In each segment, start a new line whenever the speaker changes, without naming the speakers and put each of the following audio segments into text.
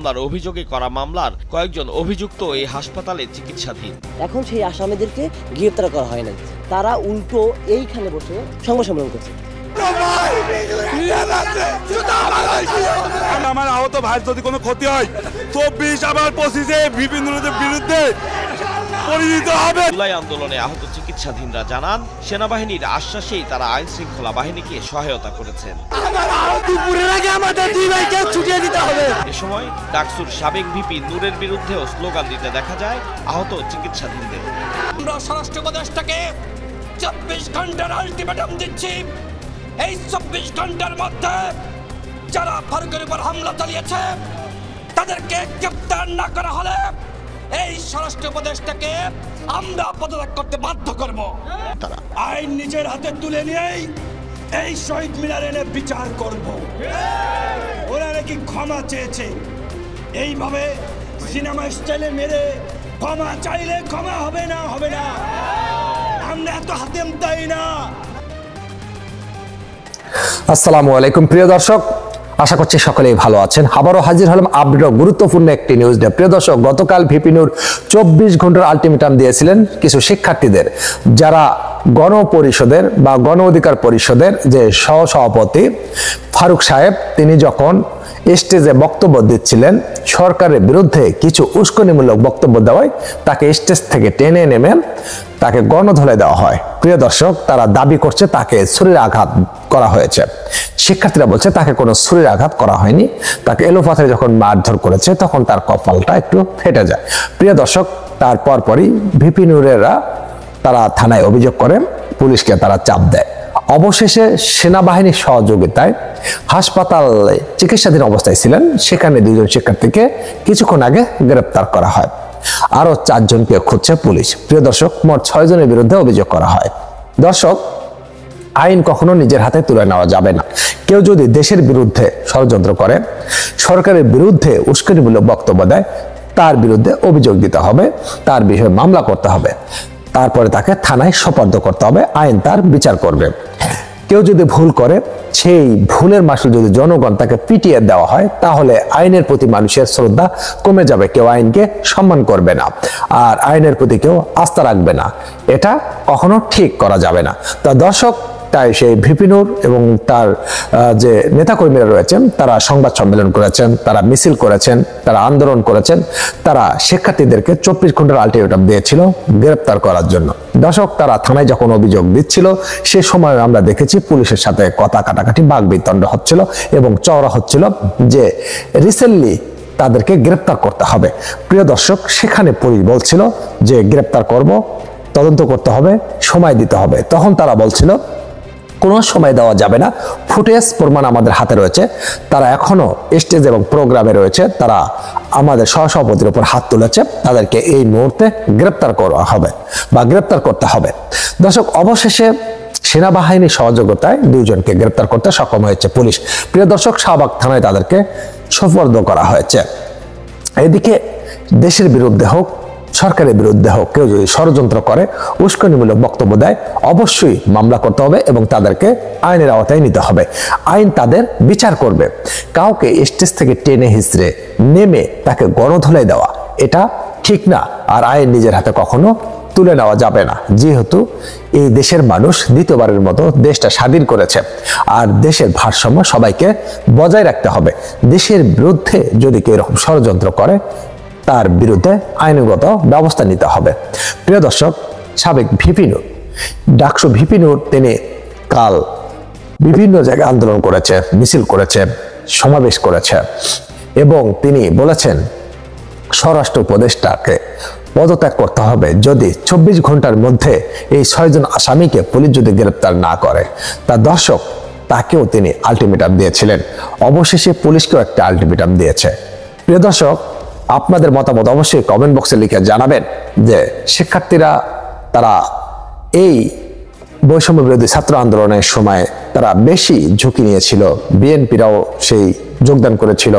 হামলার অভিযোগে করা মামলার কয়েকজন অভিযুক্ত এই হাসপাতালে চিকিৎসাধীন।
এখন সেই আসামিদেরকে গ্রেফতার করা হয় নাই, তারা উল্টো এইখানে বসে সংবাদ সম্মেলন করছে।
আমার আহত ভাই যদি কোনো ক্ষতি হয় 24 আবার 25-এ বিভিন্নদের বিরুদ্ধে পরিণত হবে।
জুলাই আন্দোলনে আহত চিকিৎসাধীনরা জানান, সেনাবাহিনীর আশ্বাসেই তারা আইন শৃঙ্খলা বাহিনীকে সহায়তা করেছেন। এ সময় ডাকসুর সাবেক ভিপি নূরের বিরুদ্ধেও স্লোগান দিতে দেখা যায় আহত চিকিৎসাধীনদের।
আমরা স্বরাষ্ট্র উপদেষ্টাকে 24 ঘন্টার আলটিমেটাম দিচ্ছি। এই 24 ঘন্টার মধ্যে যারা ফারুকের উপর হামলা চালিয়েছে তাদেরকে গ্রেফতার না করা হলে এই স্বরাষ্ট্র উপদেষ্টাকে আমরা পদত্যাগ করতে বাধ্য করব। আইন নিজের হাতে তুলে নিয়েই এই শহীদ মিনার এনে বিচার করব। ওরা নাকি ক্ষমা চেয়েছে, এইভাবে সিনেমা স্টাইলে মেরে ক্ষমা চাইলে ক্ষমা হবে না, হবে না। আমরা এত হাতেম তাই না।
আসসালামু আলাইকুম প্রিয় দর্শক, আশা করছি সকলেই ভালো আছেন। আবারও হাজির হলাম আপডেট গুরুত্বপূর্ণ একটি নিউজ নিয়ে। প্রিয় দর্শক, গতকাল ভিপি নূর 24 ঘন্টার আলটিমেটাম দিয়েছিলেন কিছু শিক্ষার্থীদের, যারা গণপরিষদের বা গণ অধিকার পরিষদের যে সহসভাপতি ফারুক সাহেব, তিনি যখন স্টেজে বক্তব্য দিচ্ছিলেন সরকারের বিরুদ্ধে কিছু উস্কানিমূলক বক্তব্য দেওয়ায় তাকে স্টেজ থেকে টেনে নেমে তাকে গণধোলাই দেওয়া হয়। প্রিয় দর্শক, তারা দাবি করছে তাকে ছুরির আঘাত করা হয়েছে। শিক্ষার্থীরা বলছে তাকে কোনো ছুরির আঘাত করা হয়নি, তাকে এলোপাথারি যখন মারধর করেছে তখন তার কপালটা একটু ফেটে যায়। প্রিয় দর্শক, তার পরপরই ভিপি নূরেরা তারা থানায় অভিযোগ করে, পুলিশকে তারা চাপ দেয়। অবশেষে সেনাবাহিনীর সহযোগিতায় হাসপাতালে চিকিৎসাধীন অবস্থায় ছিলেন সেখানে 2 জন শিক্ষার্থীকে কিছুক্ষণ আগে গ্রেপ্তার করা হয়। আরো 4 জনকে খুঁজছে পুলিশ। প্রিয় দর্শক, মোট 6 জনের বিরুদ্ধে অভিযোগ করা হয়। দর্শক, আইন কখনো নিজের হাতে তুলে নেওয়া যাবে না। কেউ যদি দেশের বিরুদ্ধে ষড়যন্ত্র করে, সরকারের বিরুদ্ধে উস্কানিমূলক বক্তব্য দেয়, তার বিরুদ্ধে অভিযোগ দিতে হবে, তার বিষয়ে মামলা করতে হবে, তারপরে তাকে থানায় সোপর্দ করতে হবে, আইন তার বিচার করবে। কেউ যদি ভুল করে, সেই ভুলের মাসুল যদি জনগণ তাকে পিটিয়ে দেওয়া হয়, তাহলে আইনের প্রতি মানুষের শ্রদ্ধা কমে যাবে, কেউ আইনকে সম্মান করবে না, আর আইনের প্রতি কেউ আস্থা রাখবে না। এটা কখনো ঠিক করা যাবে না। তা দর্শক, তাই সেই ভিপি নূর এবং তার যে নেতাকর্মীরা রয়েছেন তারা সংবাদ সম্মেলন করেছেন, তারা মিছিল করেছেন, তারা আন্দোলন করেছেন, তারা শিক্ষার্থীদেরকে 24 ঘন্টার আলটিমেটাম দিয়েছিল গ্রেপ্তার করার জন্য। দর্শক, তারা থানায় যখন অভিযোগ দিচ্ছিল সে সময় আমরা দেখেছি পুলিশের সাথে কথা কাটাকাটি, বাকবিতণ্ড হচ্ছিল এবং চওড়া হচ্ছিল যে রিসেন্টলি তাদেরকে গ্রেপ্তার করতে হবে। প্রিয় দর্শক, সেখানে পুলিশ বলছিল যে গ্রেপ্তার করব, তদন্ত করতে হবে, সময় দিতে হবে। তখন তারা বলছিল কোনো সময় দেওয়া যাবে না, ফুটেজ প্রমাণ আমাদের হাতে রয়েছে। তারা এখনো স্টেজ এবং প্রোগ্রামে রয়েছে, তারা আমাদের সহসভাপতির উপর হাত তুলেছে, তাদেরকে এই মুহূর্তে গ্রেপ্তার করা হবে বা গ্রেপ্তার করতে হবে। দর্শক, অবশেষে সেনাবাহিনীর সহযোগিতায় 2 জনকে গ্রেপ্তার করতে সক্ষম হয়েছে পুলিশ। প্রিয় দর্শক, শাহবাগ থানায় তাদেরকে সোপর্দ করা হয়েছে। এদিকে দেশের বিরুদ্ধে হোক, সরকারের বিরুদ্ধে হোক, কেউ যদি ষড়যন্ত্র করে, উস্কানিমূলক বক্তব্য দেয়, অবশ্যই মামলা করতে হবে এবং তাদেরকে আইনের আওতায় নিতে হবে। আইন তাদের বিচার করবে। কাউকে স্টেজ থেকে টেনে হিঁচড়ে নেমে তাকে গণধোলাই দেওয়া এটা ঠিক না, আর আইন নিজের হাতে কখনো তুলে নেওয়া যাবে না। যেহেতু এই দেশের মানুষ দ্বিতীয়বারের মতো দেশটা স্বাধীন করেছে, আর দেশের ভারসাম্য সবাইকে বজায় রাখতে হবে। দেশের বিরুদ্ধে যদি কেউ এরকম ষড়যন্ত্র করে, তার বিরুদ্ধে আইনগত ব্যবস্থা নিতে হবে। প্রিয় দর্শক, সাবেক ভিপি নূর, ডাকসু ভিপি নূর, তিনি কাল বিভিন্ন জায়গায় আন্দোলন করেছে, মিছিল করেছে, সমাবেশ করেছে এবং তিনি বলেছেন স্বরাষ্ট্র উপদেষ্টাকে পদত্যাগ করতে হবে যদি 24 ঘন্টার মধ্যে এই 6 জন আসামিকে পুলিশ যদি গ্রেপ্তার না করে। তা দর্শক, তাকেও তিনি আলটিমেটাম দিয়েছিলেন। অবশেষে পুলিশকেও একটা আলটিমেটাম দিয়েছে। প্রিয় দর্শক, আপনাদের মতামত অবশ্যই কমেন্ট বক্সে লিখে জানাবেন যে শিক্ষার্থীরা তারা এই বৈষম্য বিরোধী ছাত্র আন্দোলনের সময় তারা বেশি ঝুঁকি নিয়েছিল, বিএনপিরাও সেই যোগদান করেছিল,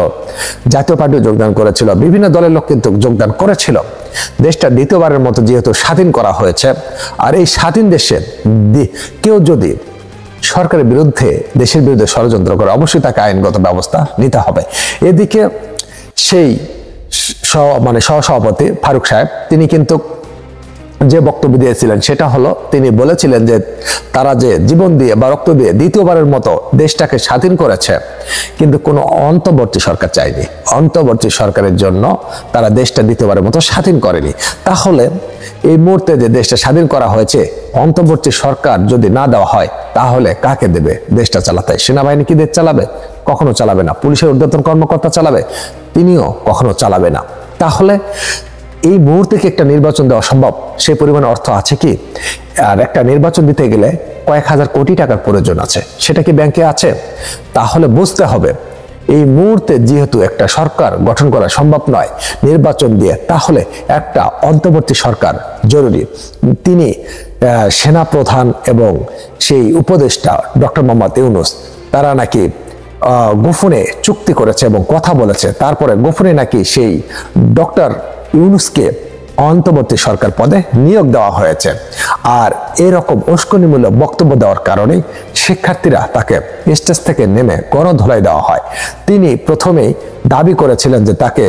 জাতীয় পার্টিও যোগদান করেছিল, বিভিন্ন দলের লোক কিন্তু যোগদান করেছিল। দেশটা দ্বিতীয়বারের মতো যেহেতু স্বাধীন করা হয়েছে, আর এই স্বাধীন দেশে কেউ যদি সরকারের বিরুদ্ধে, দেশের বিরুদ্ধে ষড়যন্ত্র করে, অবশ্যই তাকে আইনগত ব্যবস্থা নিতে হবে। এদিকে সেই সহসভাপতি ফারুক সাহেব তিনি কিন্তু যে বক্তব্য দিয়েছিলেন সেটা হলো, তিনি বলেছিলেন যে তারা যে জীবন দিয়ে বা রক্ত দিয়ে দ্বিতীয়বারের মতো দেশটাকে স্বাধীন করেছে, কিন্তু কোনো অন্তর্বর্তী সরকার চায়নি। অন্তর্বর্তী সরকারের জন্য তারা দেশটা দ্বিতীয়বারের মতো স্বাধীন করেনি। তাহলে এই মুহূর্তে যে দেশটা স্বাধীন করা হয়েছে, অন্তর্বর্তী সরকার যদি না দেওয়া হয় তাহলে কাকে দেবে দেশটা চালাতে? সেনাবাহিনী কি দেশ চালাবে? কখনো চালাবে না। পুলিশের ঊর্ধ্বতন কর্মকর্তা চালাবে? তিনিও কখনো চালাবে না। তাহলে এই মুহূর্তে কি একটা নির্বাচন দেওয়া সম্ভব? সে পরিমাণ অর্থ আছে কি? আর একটা নির্বাচন দিতে গেলে কয়েক হাজার কোটি টাকার প্রয়োজন আছে, সেটা কি ব্যাংকে আছে? তাহলে বুঝতে হবে এই মুহূর্তে যেহেতু একটা সরকার গঠন করা সম্ভব নয় নির্বাচন দিয়ে, তাহলে একটা অন্তর্বর্তী সরকার জরুরি। তিনি সেনাপ্রধান এবং সেই উপদেষ্টা ডক্টর মোহাম্মদ ইউনূস, তারা নাকি গোপনে চুক্তি করেছে এবং কথা বলেছে, তারপরে গোপনে নাকি সেই ডক্টর ইউনূসকে অন্তর্বর্তী সরকার পদে নিয়োগ দেওয়া হয়েছে। আর এরকম উস্কানিমূলক বক্তব্য দেওয়ার কারণে শিক্ষার্থীরা তাকে স্টেজ থেকে নেমে গণধোলাই দেওয়া হয়। তিনি প্রথমেই দাবি করেছিলেন যে তাকে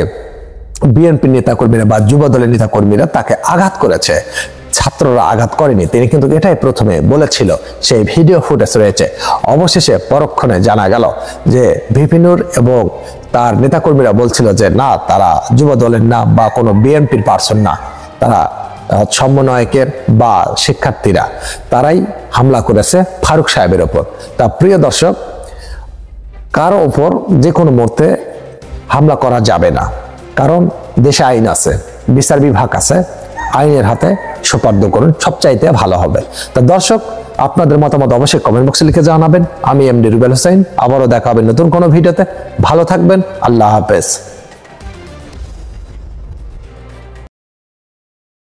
বিএনপি নেতাকর্মীরা বা যুব দলের নেতাকর্মীরা তাকে আঘাত করেছে, ছাত্ররা আঘাত করেনি। তিনি কিন্তু এটাই প্রথমে বলেছিল, সেই ভিডিও ফুটেজ রয়েছে। অবশেষে পরক্ষণে জানা গেল যে ভিপি নূর এবং তার নেতাকর্মীরা বলছিল যে না, তারা যুব দলের না বা কোনো বিএনপির পার্সন না, তারা সমন্বয়কের বা শিক্ষার্থীরা, তারাই হামলা করেছে ফারুক সাহেবের ওপর। তা প্রিয় দর্শক, কারো ওপর যে কোনো মুহূর্তে হামলা করা যাবে না, কারণ দেশে আইন আছে, বিচার বিভাগ আছে, আইনের হাতে সুপার্দ করুন, সবচাইতে ভালো হবে। তা দর্শক, আপনাদের মতামত অবশ্যই কমেন্ট বক্সে লিখে জানাবেন। আমি এমডি রুবেল হোসেন, আবারও দেখা হবে নতুন কোনো ভিডিওতে। ভালো থাকবেন, আল্লাহ হাফেজ।